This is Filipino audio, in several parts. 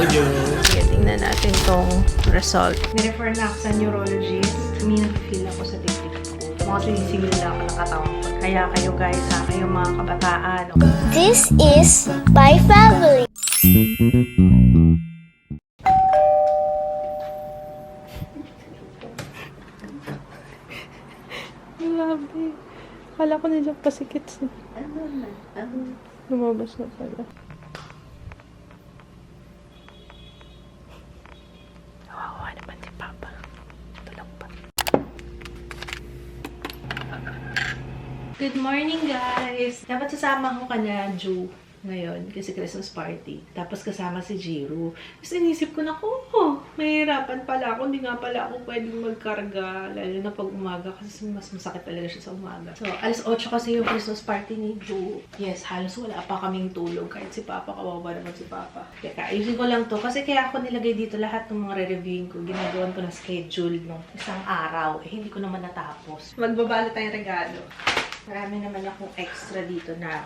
Sige, tingnan natin tong result. Nirefer na ako sa neurologist. May nag-feel ako sa dibdib ko. Mga sinisigil na ako ng katawan ko. Kaya kayo guys, ha, kayong mga kabataan. This is my family. Grabe. Akala ko nila pasikit. Lumabas na pala. Nawawa naman si Papa. Tulog pa. Good morning, guys! Dapat sasama ko ka na, Ju, ngayon, kasi Christmas party. Tapos kasama si Jiro. Tapos inisip ko na, mahirapan pala ako. Hindi nga pala ako pwedeng magkarga, lalo na pag umaga, kasi mas masakit talaga siya sa umaga. So, alas 8 kasi yung Christmas party ni Ju. Yes, halos wala pa kaming tulog. Kahit si Papa, kawawa naman si Papa. Teka, ayusin ko lang to. Kasi kaya ako nilagay dito lahat ng mga re-reviewin ko. Ginagawan ko na schedule nung isang araw. Hindi ko naman natapos. Magbabalot tayong regalo. Marami naman akong extra dito na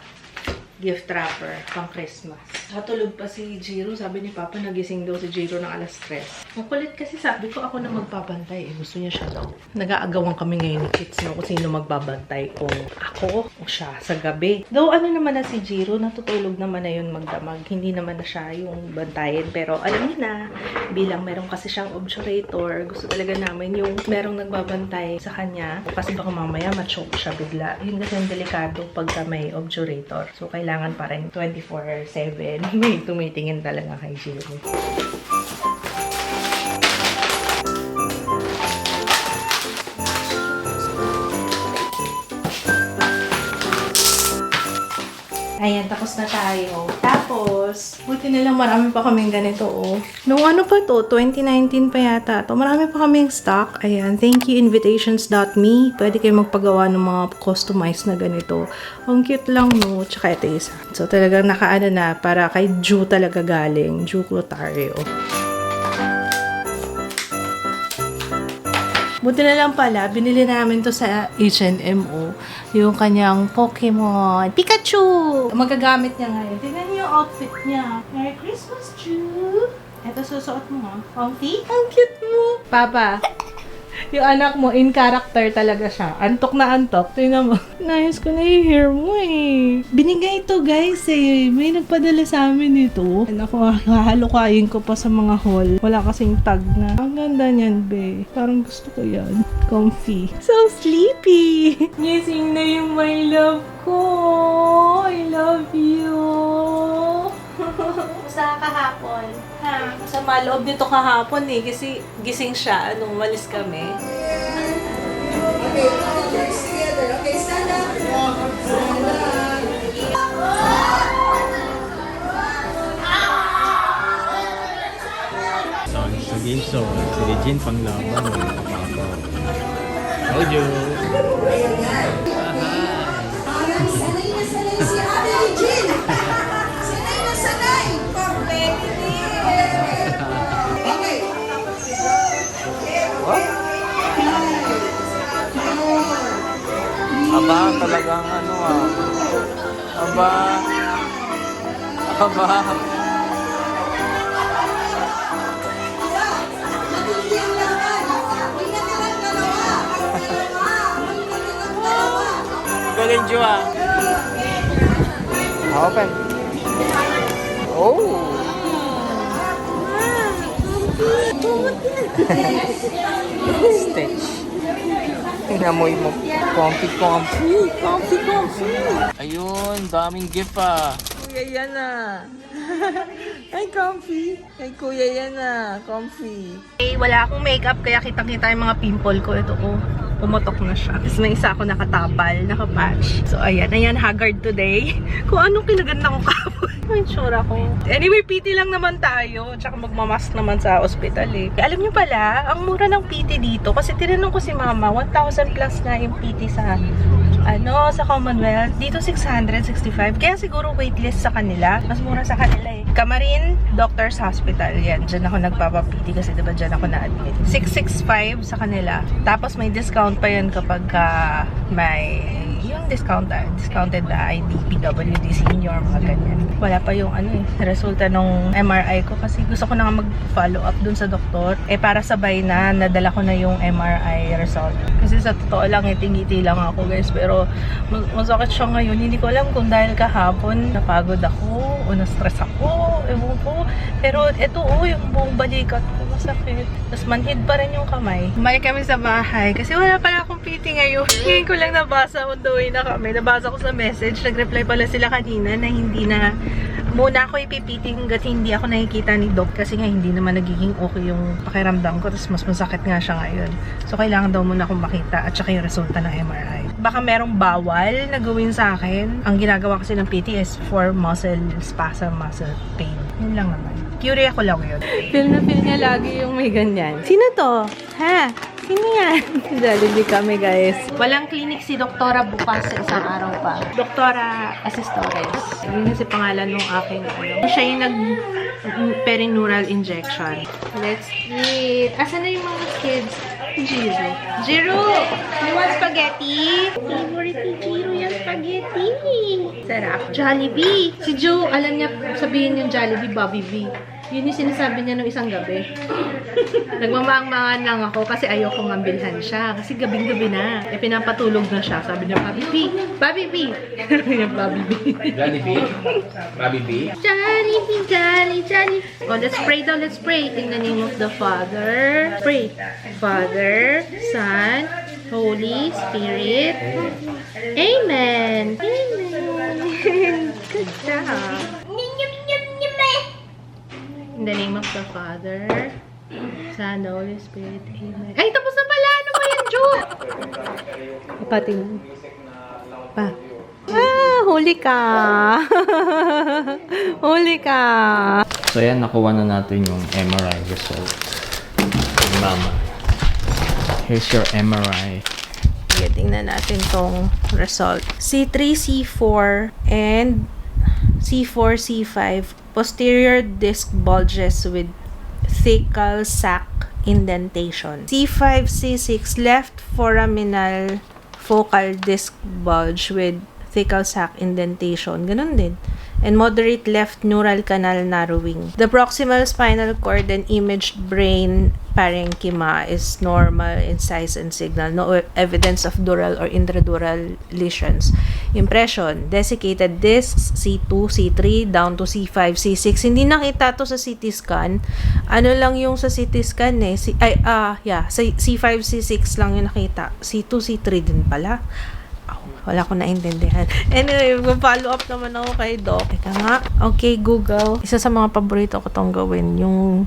gift wrapper pang Christmas. Katulog pa si Jiro. Sabi ni Papa, nagising daw si Jiro ng alas 3. Ang kulit kasi sabi ko, ako na magbabantay. Gusto niya siya daw. Nag-aagawan kami ngayon ni Kids kung sino magbabantay. Kung ako o siya sa gabi. Though ano naman na si Jiro, natutulog naman na yun magdamag. Hindi naman na siya yung bantayin. Pero alam niyo na, bilang meron kasi siyang obturator, gusto talaga namin yung merong nagbabantay sa kanya. Kasi baka mamaya ma-choke siya bigla. Yun kasi ang delikado pagka may obturator. So, kailangan pa rin 24/7 may tumitingin talaga kay Jiro. Ayan, tapos na tayo. Tapos, buti na lang marami pa kaming ganito, oh. Nung ano pa to? 2019 pa yata to. Marami pa kaming stock. Ayan, thank you invitations.me. Pwede kayo magpagawa ng mga customized na ganito. Ang cute lang, no? Tsaka ito isa. So, talagang nakaano na, para kay Ju talaga galing. Ju Clotario. Buti na lang pala, binili namin to sa H&M, yung kanyang Pokemon Pikachu! Magagamit niya ngayon. Tignan niyo yung outfit niya. Merry Christmas, Ju! Ito, susuot mo, ha? Comfy? Ang cute mo! Papa, yung anak mo, in character talaga siya. Antok na antok. Tingnan mo. Nice ko na yung hair mo, eh. Binigay ito, guys, eh. May nagpadala sa amin ito. Ako, hahalukayin ko pa sa mga haul. Wala kasing tag na. Ang ganda niyan, be. Parang gusto ko yan. Comfy. So sleepy. Gising na yung my love ko. I love you. Sa kahapon. Ha? Masama loob nito kahapon eh. Kasi gising siya nung umalis kami. Okay, cheers together. Okay, stand up. Stand up. Sa game show, si Regine panglaban. Audio. Parang sanay na sanay si Ate Regine. Sanay na sanay. Perfect. Okay. Aba, talagang ano Aba. Matindi ang laban. May natirang dalawa. Galing, Jua. Open. Oh. Stitch. Inamoy mo. Comfy. Ayun, daming gift Kuya yan Ay, comfy. Ay, kuya yan comfy. Wala akong makeup kaya kitang-kita yung mga pimple ko. Ito pumutok na siya. Tapos may isa ako nakatapal, nakapatch. So, ayan, haggard today. Kung anong kinaganda ko kapon. Ang tsura ko. Anyway, PT lang naman tayo. Tsaka magmamask naman sa hospital eh. Alam nyo pala, ang mura ng PT dito. Kasi tinanong ko si mama, 1,000 plus na yung PT sa sa Commonwealth. Dito 665. Kaya siguro waitlist sa kanila. Mas mura sa kanila eh. Camarin Doctors Hospital. Yan. Diyan ako nagpapapiti kasi diba diyan ako na-admit. 665 sa kanila. Tapos may discount pa yan kapag may yung discounted na ID, PWD senior, mga ganyan. Wala pa yung resulta ng MRI ko kasi gusto ko na nga mag-follow up dun sa doktor. Para sabay na, nadala ko na yung MRI result. Kasi sa totoo lang, ngiti-ngiti lang ako guys. Pero masakit siya ngayon. Hindi ko alam kung dahil kahapon napagod ako o na-stress ako. Ewan ko. Pero ito yung buong balikat ko masakit. Tapos manhid pa rin yung kamay. Bumalik kami sa bahay kasi wala pala akong PT ngayon. Ngayon ko lang nabasa on the way na kami. Nabasa ko sa message. Nag-reply pala sila kanina na hindi na muna ako ipipiting hanggat hindi ako nakikita ni Doc kasi nga hindi naman nagiging okay yung pakiramdam ko, tapos mas masakit nga siya ngayon. So, kailangan daw muna akong makita at saka yung resulta ng MRI. Baka merong bawal na gawin sa akin. Ang ginagawa kasi ng PT is for muscle spasm, muscle pain. Yun lang naman. Curie ako lang yun. Feel na feel niya lagi yung may ganyan. Sino to? Ha? Sino yan? Jollibee kami guys. Walang clinic si Doktora bukas sa isang araw pa. Doktora Asistores. Yun si pangalan ng aking Siya yung nag-perineural injection. Let's eat. Asan na yung mga kids? Jiro. Jiro! You want spaghetti? Favorite ni Jiro yung spaghetti. Sarap. Jollibee. Si Joe, alam niya sabihin yung Jollibee, Bobby V. Yun yung sinasabi niya nung isang gabi. Nagmamang-mangan lang ako kasi ayoko nga bilhan siya. Kasi gabing-gabi na. Pinapatulog na siya. Sabi niya, Bobby B! Bobby B! Sabi niya, Bobby B. Jollibee? Bobby B? Jollibee, Jollibee. Oh, let's pray daw. Let's pray. In the name of the Father. Pray. Father, Son, Holy Spirit. Amen. Amen. Good job. In the name of the Father, Son, Holy Spirit. Amen. Ay, tapos na pala. Ano ba yan, Joe? Ipatingin. Pa. Huli ka. Huli ka. So yan, nakuha na natin yung MRI result. Mama. Here's your MRI. Tingnan natin tong result. C3, C4, and C4, C5. Posterior disc bulges with thecal sac indentation. C5, C6, left foraminal focal disc bulge with thecal sac indentation. Ganun din. And moderate left neural canal narrowing. The proximal spinal cord and imaged brain parenchyma is normal in size and signal. No evidence of dural or intradural lesions. Impression, desiccated discs, C2, C3, down to C5, C6. Hindi nakita to sa CT scan. Ano lang yung sa CT scan eh. C5, C6 lang yung nakita. C2, C3 din pala. Wala ko naintindihan. Anyway, follow up naman ako kay Doc. Teka nga. Okay, Google. Isa sa mga paborito ko tong gawin. Yung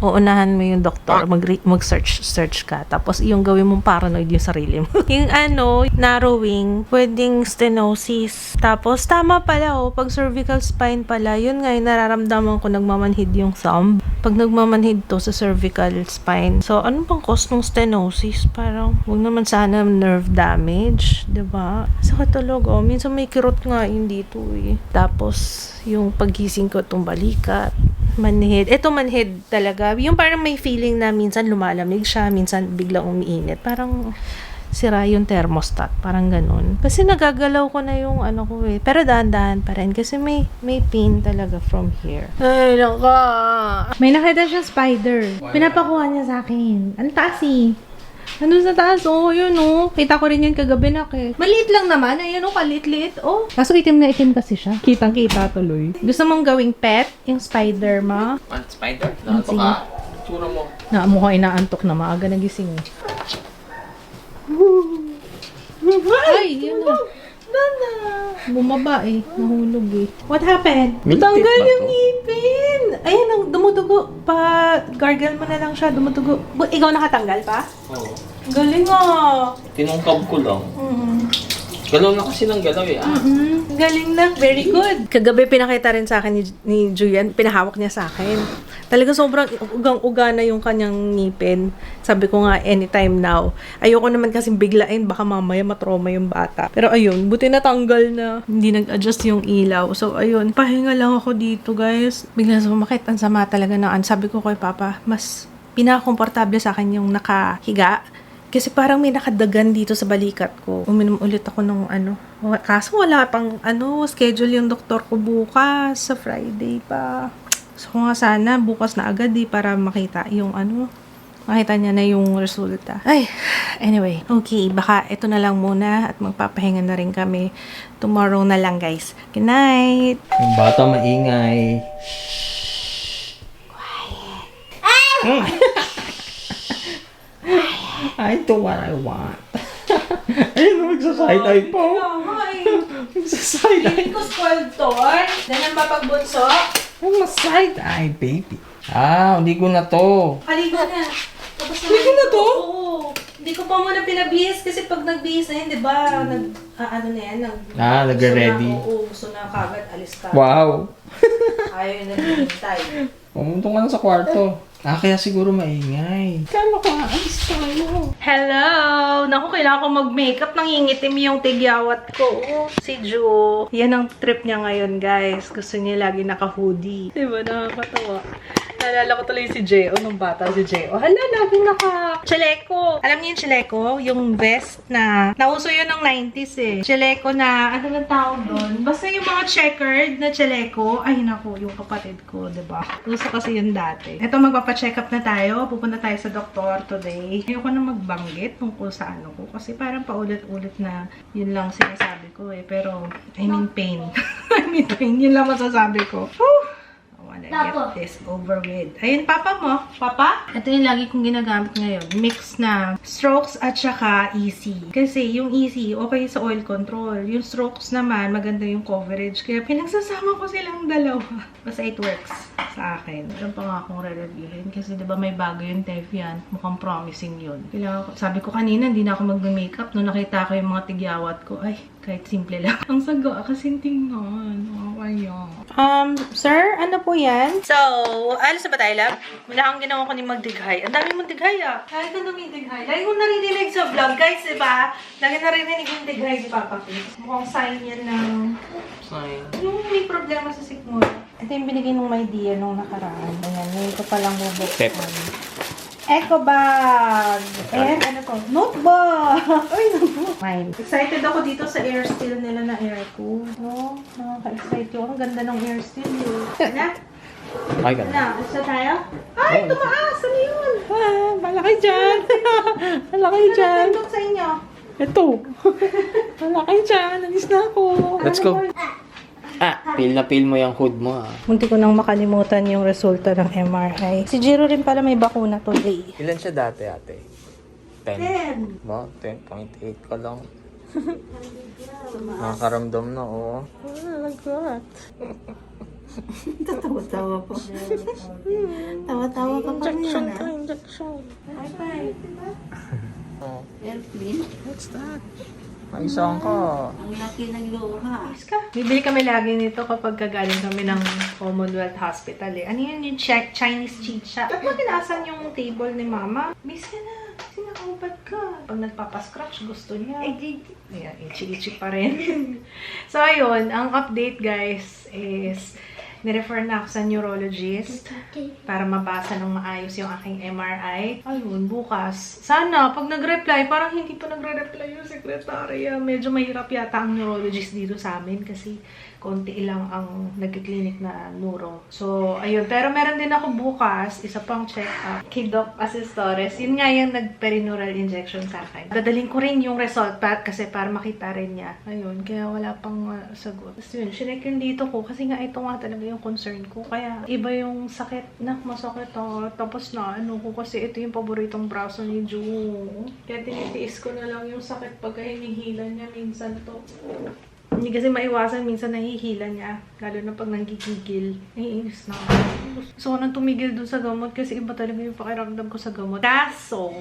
uunahan mo yung doktor, mag-search ka. Tapos yung gawin mong paranoid yung sarili mo. Yung narrowing, pwedeng stenosis. Tapos tama pala pag cervical spine pala, yun nga yung nararamdaman ko nagmamanhid yung thumb. Pag nagmamanhid to sa cervical spine. So, ano bang cause ng stenosis? Parang, huwag naman sana nerve damage, diba? Sa katulog, minsan may kirot nga yun dito eh. Tapos, yung paggising ko itong balikat, manhid. Ito manhid talaga. Yung parang may feeling na minsan lumalamig siya, minsan biglang umiinit. Parang sira yung thermostat. Parang ganun. Kasi nagagalaw ko na yung ko eh. Pero dahan-dahan pa rin. Kasi may pain talaga from here. Ay, naka. May nakita siya spider. Pinapakuha niya sa akin. Ang taas eh. Ano sa taas? Yun Kita ko rin yun kagabi maliit lang naman. Ayan kalit-liit. Kaso itim na itim kasi siya. Kitang-kita tuloy. Gusto mong gawing pet? Yung spider ma? Spider? Nakato ka? Tsura mo. Mukha inaantok na maaga nagising eh. Ay, yun na. Bumaba eh. Nahulog eh. What happened? Milktit Tanggal ba yung to? ngipin. Ayan, dumudugo. Gargle mo na lang siya. Dumudugo. Ikaw nakatanggal pa? Oo. Galing ah. Tinungkab ko lang. Galaw na kasi ng galaw eh. Galing na. Very good. Kagabi pinakita rin sa akin ni Julian. Pinahawak niya sa akin. Talaga sobrang ugang-uga na yung kanyang ngipin. Sabi ko nga, anytime now. Ayoko naman kasi biglain. Baka mamaya matrauma yung bata. Pero ayun, buti natanggal na. Hindi nag-adjust yung ilaw. So ayun, pahinga lang ako dito guys. Bigla sumakit. Ang sama talaga na. Sabi ko kay Papa, mas pinaka-komportable sa akin yung nakahiga Kasi parang may nakadagan dito sa balikat ko. Uminom ulit ako ng kaso wala pang schedule yung doktor ko bukas sa Friday pa. So nga sana bukas na agad para makita yung makita niya na yung resulta. Ay, anyway. Okay, baka ito na lang muna at magpapahinga na rin kami. Tomorrow na lang, guys. Good night! Yung bata maingay. I do what I want. Ayun, magsaside-eye po. Magsaside-eye. Feeling ko spoiled to. Ganyan ba pagbunso? Maside-eye, baby. Hindi ko na to. Aligo na. Tapos Hindi ko na to? Oo. Hindi ko pa muna pinabihis kasi pag nagbihis na yun, di ba? Nagre-ready. Oo, gusto na kagad, alis ka. Wow. Ayaw yun na hinihintay. Pumunta ka na sa kwarto. Kaya siguro maingay. Kala ko alis tayo. Hello! Naku, kailangan ko mag-makeup. Nangingitim yung tigyawat ko. Si Ju. Yan ang trip niya ngayon, guys. Gusto niya lagi naka-hoodie. Diba? Nakakatawa. Naalala ko tuloy si Jeo, nung bata si Jeo. Hala, laging naka-chaleco. Alam niyo yung chaleco? Yung vest na, nauso yun ng 90s eh. Chaleco na, ano nang tawag doon? Basta yung mga checkered na chaleco. Ay, naku, yung kapatid ko, diba? Uso kasi yun dati. Ito, magpapacheck up na tayo. Pupunta tayo sa doktor today. Ayoko na magbanggit tungkol sa ko. Kasi parang paulit-ulit na yun lang sinasabi ko eh. Pero, I mean pain. I mean pain. Yun lang masasabi ko. Whew! Get this over with. Ayun, papa mo. Papa? Ito yung lagi kong ginagamit ngayon. Mix na strokes at saka easy. Kasi yung easy, okay sa oil control. Yung strokes naman, maganda yung coverage. Kaya pinagsasama ko silang dalawa. Basta it works sa akin. Alam pa nga akong re-reviewin. Kasi diba may bago yung Tevian. Mukhang promising yun. Sabi ko kanina, hindi na ako mag-makeup. Nung nakita ko yung mga tigyawat ko, ay, kahit simple lang. Ang saga, kasing tingnan. Sir, ano po yan? So, alis na ba tayo, love? Wala kang ginawa ko ni magdighay. Ang dami mong dighay, Kahit ang dami dighay. Lagi kong naririnig sa vlog, guys, diba? Lagi naririnig yung dighay ni Papa Chris. Mukhang sign yan ng... Sign. Yung may problema sa sikmura. Ito yung binigay ng my dear nung nakaraan. Ayan, ngayon ko palang bubuksan. Eco bag! And ano to? Notebook! Ay, notebook! Fine. Excited ako dito sa air steel nila na airco. No? Nakaka-excite yun. Ang ganda ng air steel yun. Na? Ay, ganda. Na? Isa tayo? Ay, tumaas! Ano yun? Malaki dyan. Malaki dyan. Ano sa inyo? Ito. Malaki dyan. Alis na ako. Let's go. Peel na peel mo yung hood mo, Munti ko nang makalimutan yung resulta ng MRI. Si Jiro rin pala may bakuna today. Ilan siya dati, ate? 10. Ba? 10.8 ka lang. Nakakaramdam na, oo. Lagot. Tawa-tawa po. Tawa-tawa ka pa Injection rin, ka, injection. Bye-bye. Oh, Airplane. what's that? Maisang ka. Ang laki ng luha. Bibili kami lagi nito kapag galing kami ng Commonwealth Hospital eh. Ano yun? Yung Chinese chicha. Ba't mo tinasan yung table ni Mama? Miss ka na. Kasi nakaupad ka. Pag nagpapascratch, gusto niya. Ayan, ichi-ichi pa rin. So, ayun. Ang update, guys, is nirefer na ako sa neurologist para mabasa ng maayos yung aking MRI. Ayun, bukas. Sana, pag nag-reply, parang hindi pa nagre-reply yung sekretarya. Medyo mahirap yata ang neurologist dito sa amin kasi konti lang ang nagkiklinik na neuro. So, ayun. Pero meron din ako bukas, isa pang check-up kay Doc Asistores. Yun nga yung nag-perineural injection sa akin. Dadaling ko rin yung result kasi para makita rin niya. Ayun, kaya wala pang sagot. Tapos yun, sinek yung dito ko kasi nga ito nga talaga yung concern ko. Kaya iba yung sakit na masakit tapos na ano ko kasi ito yung paboritong braso ni Ju. Kaya tinitiis ko na lang yung sakit pagka hinihila niya minsan to. Hindi kasi maiwasan, minsan nahihila niya. Lalo na pag nanggigigil. Naiinis na ako. Gusto ko nang tumigil dun sa gamot kasi iba talaga yung pakiramdam ko sa gamot. Kaso,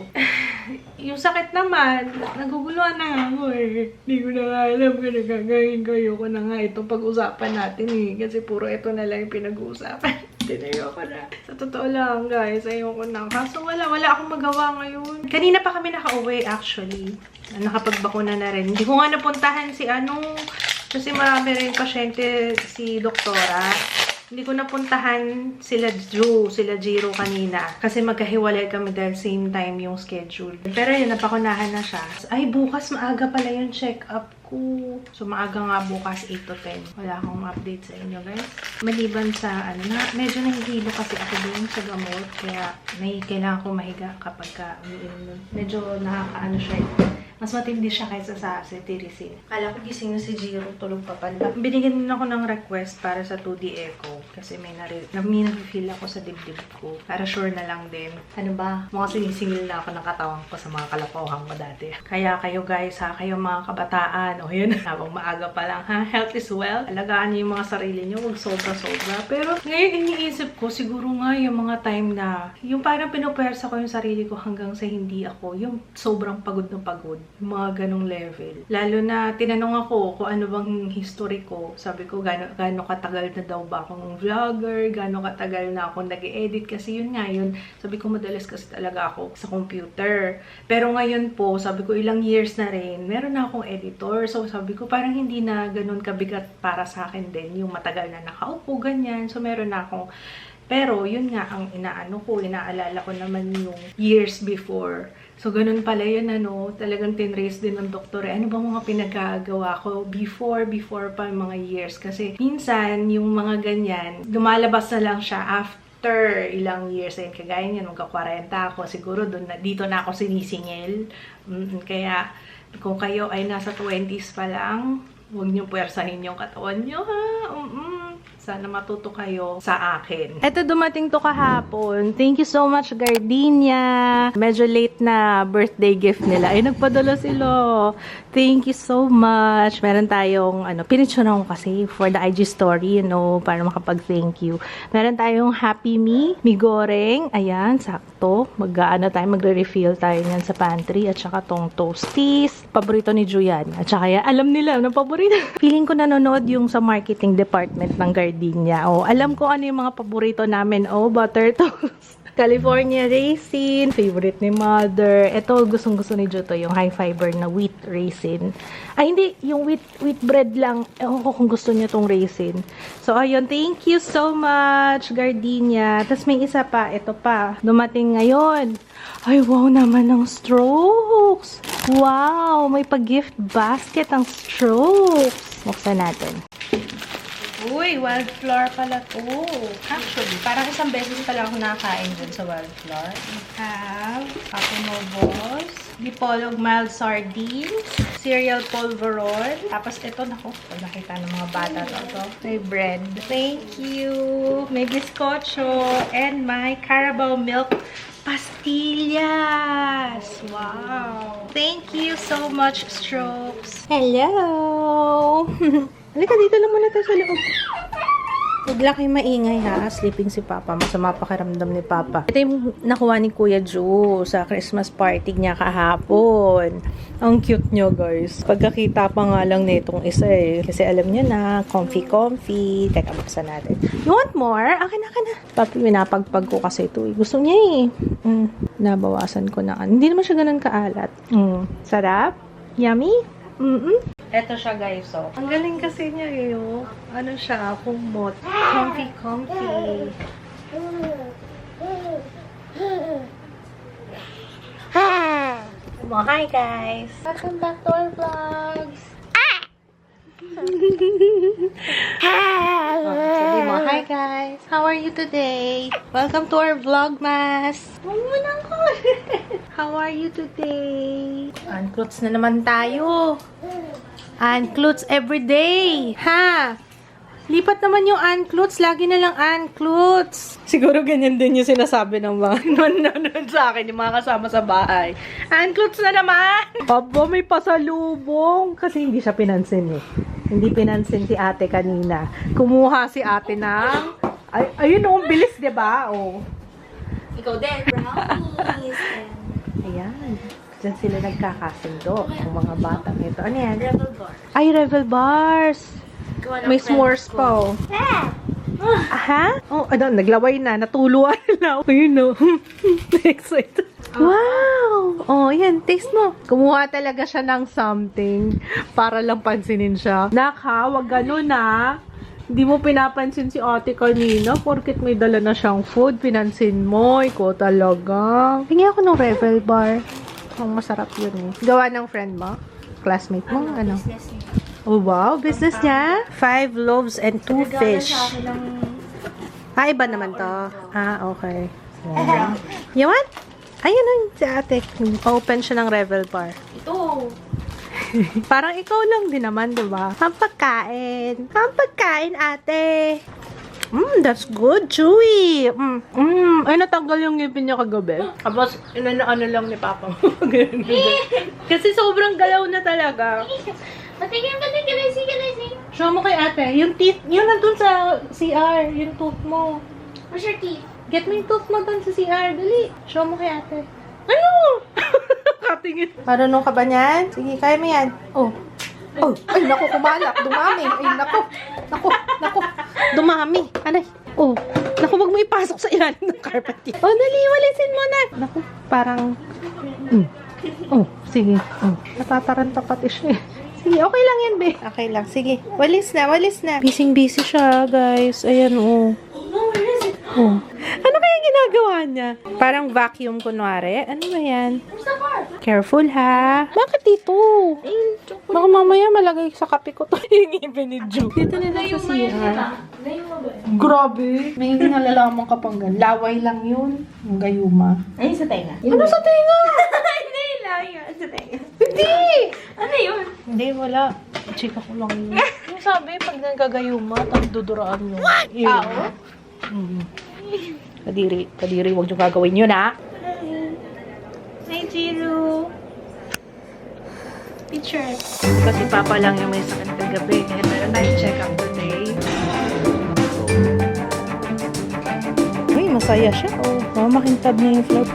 yung sakit naman, naguguluhan na ako eh. Hindi ko na nga alam kung nagagawin ko. Ayoko na nga ito pag-usapan natin eh. Kasi puro ito na lang yung pinag-uusapan. Tinayo ko na. Sa totoo lang, guys, ayoko na. Kaso wala akong magawa ngayon. Kanina pa kami nakauwi, actually. Nakapagbakuna na rin. Hindi ko nga napuntahan si kasi marami rin pasyente si doktora. Hindi ko napuntahan sila Drew, sila Jiro kanina. Kasi magkahiwalay kami dahil same time yung schedule. Pero yun, napakunahan na siya. Ay, bukas maaga pala yung check-up ko. So, maaga nga bukas, 8 to 10. Wala akong update sa inyo, guys. Maliban sa, medyo nahihilo kasi ako din sa gamot. Kaya, kailangan ko mahiga kapag umiinom. Medyo nakakaano siya. Mas matindi siya kaysa sa cetirizine. Kala ko gising na si Jiro, tulog pa pala. Binigyan din ako ng request para sa 2D echo. Kasi may na-feel ako sa dibdib ko. Para sure na lang din. Ano ba? Mukhang sinisingil na ako ng katawan ko sa mga kalokohan ko dati. Kaya kayo guys ha, kayo mga kabataan. O yun, habang maaga pa lang ha. Health is wealth. Alagaan niyo yung mga sarili niyo. Huwag sobra-sobra. Pero ngayon iniisip ko, siguro nga yung mga time na, yung parang pinupersa ko yung sarili ko hanggang sa hindi ako. Yung sobrang pagod na pagod. Yung mga ganong level. Lalo na tinanong ako kung ano bang history ko. Sabi ko, gaano katagal na daw ba akong vlogger, gaano katagal na ako nag-edit. Kasi yun nga yun. Sabi ko, madalas kasi talaga ako sa computer. Pero ngayon po, sabi ko, ilang years na rin, meron na akong editor. So sabi ko, parang hindi na ganun kabigat para sa akin din. Yung matagal na nakaupo, ganyan. So meron na akong. Pero yun nga ang inaalala ko naman yung years before. So, ganun pala yun, talagang tinrace din ng doktor. Ano ba mga pinagagawa ko before pa mga years? Kasi minsan, yung mga ganyan, lumalabas na lang siya after ilang years. Ayun, kagaya niyan, magka-40 ako. Siguro dito na ako sinisingil. Kaya, kung kayo ay nasa 20s pa lang, huwag niyong puwersahin yung katawan niyo, ha? Sana matuto kayo sa akin. Eto, dumating to kahapon. Thank you so much, Gardenia. Medyo late na birthday gift nila. Ay, nagpadala sila. Thank you so much. Meron tayong, pinicturean ko kasi for the IG story, para makapag-thank you. Meron tayong Happy Me, Migoreng. Ayan, sakto. Magre-refill tayo niyan sa pantry. At saka tong Toasties. Paborito ni Julian. At saka yan, alam nila, paborito. Feeling ko nanonood yung sa marketing department ng Gardenia. Alam ko ano yung mga paborito namin. Butter toast. California raisin. Favorite ni Mother. Ito, gustong-gusto ni Juto, yung high fiber na wheat raisin. Ay, hindi. Yung wheat bread lang. Ewan ko kung gusto niya tong raisin. So, ayun. Thank you so much, Gardenia. Tapos may isa pa. Ito pa. Dumating ngayon. Ay, wow naman ng Strokes. Wow! May pag-gift basket ang Strokes. Buksan natin. Uy, wildflower pala to. Actually, parang isang beses pala ako nakakain dun sa wildflower. We have Papinovos, Dipolog mild sardines, cereal polvoron. Tapos ito, naku, nakita ng mga bata to. May bread. Thank you. May bizcocho and my Carabao milk pastillas. Wow. Thank you so much, Strokes. Hello. Halika, dito lang muna tayo sa loob. Huwag lang kayo maingay ha. Sleeping si Papa. Masama pakiramdam ni Papa. Ito yung nakuha ni Kuya Ju sa Christmas party niya kahapon. Ang cute nyo, guys. Pagkakita pa nga lang nitong isa eh. Kasi alam nyo na, comfy. Teka, buksan natin. You want more? Akin na. Papi, minapagpag ko kasi ito eh. Gusto niya eh. Nabawasan ko na. Hindi naman siya ganun kaalat. Sarap? Yummy? Eto siya, guys, oh. Ang galing kasi niya, oh. Ano siya, kumot. Comfy. Hi, guys. Welcome back to our vlogs. Sabi mo, hi, guys. How are you today? Welcome to our vlogmas. How are you today? Unclothes na naman tayo. Unclothes everyday. Ha? Lipat naman yung unclothes. Lagi na lang unclothes. Siguro ganyan din yung sinasabi ng mga nanonood sa akin, yung mga kasama sa bahay. Unclothes na naman! Aba, may pasalubong. Kasi hindi siya pinansin eh. Hindi pinansin si ate kanina. Kumuha si ate ng... ayun oh, bilis, diba? Oh. Ikaw din, brownies. Ayan. Diyan sila nagkakasundo. Ang mga batang ito. Ano yan? Rebel bar. Ay, Rebel Bars. May s'mores pa, oh. Aha? Oh, naglaway na. Natuluan na. Ayun, no. Excited. Wow! Oh, yan. Taste mo. Kumuha talaga siya ng something para lang pansinin siya. Naka, wag ganun na. Di mo pinapansin si ate kanina porket may dala na siyang food. Pinansin mo. Ikaw talaga. Hingi ako ng Revel Bar. Ang masarap yun eh. Gawa ng friend mo? Classmate mo? Ano? Business niya. Oh, wow. Business niya? 5 loaves and 2 fish. Sa akin ng Ah, iba naman to. Ah, okay. You want? Ayun nun, si ate. Open siya ng Revel Bar. ito. Parang ikaw lang din naman, di ba? Ang pagkain. Ang pagkain, ate. That's good, chewy. Ay, natanggal yung ngipin niya kagabi. Tapos, ano lang ni Papa mo. Kasi sobrang galaw na talaga. Patingin. Show mo kay ate. Yung teeth, yun nandun sa CR. Yung tooth mo. Where's your teeth? Get mo yung tooth mo dun sa CR. Dali. Show mo kay ate. Ano? Katingin. Marunong ka ba niyan? Sige, kaya mo yan. Oh. Oh, ay, naku, kumalak. Dumami. Ay, naku. Dumami. Anay. Oh, naku, wag mo ipasok sa ilalim ng carpet. Oh, dali, walisin mo na. Naku, parang... Oh, sige. Oh, natataranta pati siya. Sige, okay lang yan, be. Okay lang, sige. Walis na. Busy siya, guys. Ayan, oh. Oh. Ano kaya ginagawa niya? Parang vacuum kunwari. Ano ba yan? Where's the car? Careful, ha? Bakit dito? Baka mamaya malagay sa kape ko to. Yung ngipin ni Ju. Dito na lang sa CR. Ngayon mo ba? Grabe. May hindi nalalaman ka pang gan. Laway lang yun. Yung gayuma. Ayun sa tenga. Ano sa tenga? Hindi lang yun. Sa tenga. Hindi! Ano yun? Hindi, wala. Chika ko lang yun. Yung sabi, pag nagagayuma, tapos duduraan yung ear. Tao? Kadiri, huwag nyo gagawin yun, ha? Hi, Jiro. Picture. Kasi Papa lang yung may sakit kagabi. Kaya meron tayong check-up today. Uy, masaya siya. Oh, mamakintab na yung floor.